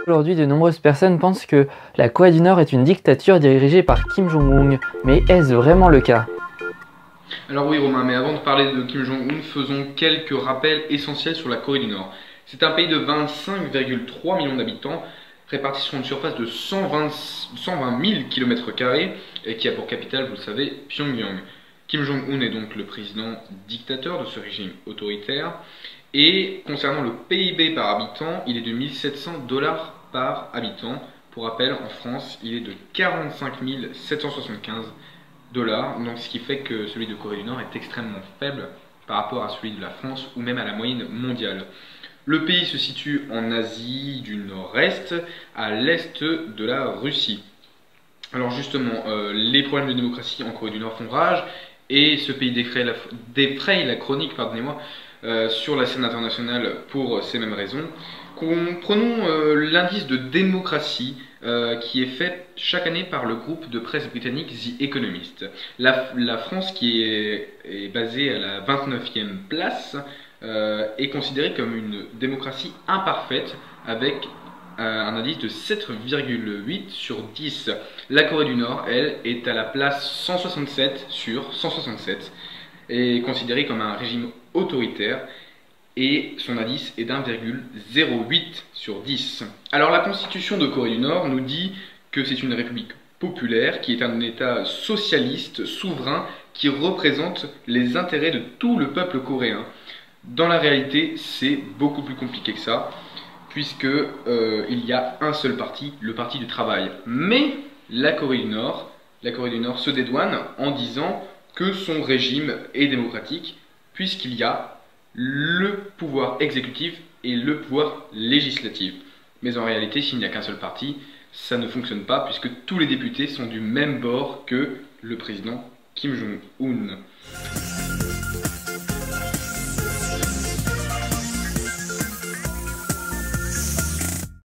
Aujourd'hui, de nombreuses personnes pensent que la Corée du Nord est une dictature dirigée par Kim Jong-un, mais est-ce vraiment le cas? Alors oui Romain, mais avant de parler de Kim Jong-un, faisons quelques rappels essentiels sur la Corée du Nord. C'est un pays de 25,3 millions d'habitants, répartis sur une surface de 120 000 km² et qui a pour capitale, vous le savez, Pyongyang. Kim Jong-un est donc le président dictateur de ce régime autoritaire. Et concernant le PIB par habitant, il est de 1700 dollars par habitant. Pour rappel, en France, il est de 45 775 dollars, donc ce qui fait que celui de Corée du Nord est extrêmement faible par rapport à celui de la France ou même à la moyenne mondiale. Le pays se situe en Asie du Nord-Est, à l'est de la Russie. Alors justement, les problèmes de démocratie en Corée du Nord font rage et ce pays défraye la chronique, pardonnez-moi, sur la scène internationale pour ces mêmes raisons. Prenons l'indice de démocratie qui est fait chaque année par le groupe de presse britannique The Economist. La France, qui est basée à la 29e place, est considérée comme une démocratie imparfaite avec un indice de 7,8 sur 10. La Corée du Nord, elle, est à la place 167 sur 167 et est considérée comme un régime autoritaire et son indice est d'1,08 sur 10. Alors la constitution de Corée du Nord nous dit que c'est une république populaire qui est un état socialiste souverain qui représente les intérêts de tout le peuple coréen. Dans la réalité, c'est beaucoup plus compliqué que ça, puisque il y a un seul parti, le parti du travail. Mais la Corée du Nord se dédouane en disant que son régime est démocratique, puisqu'il y a le pouvoir exécutif et le pouvoir législatif. Mais en réalité, s'il n'y a qu'un seul parti, ça ne fonctionne pas, puisque tous les députés sont du même bord que le président Kim Jong-un.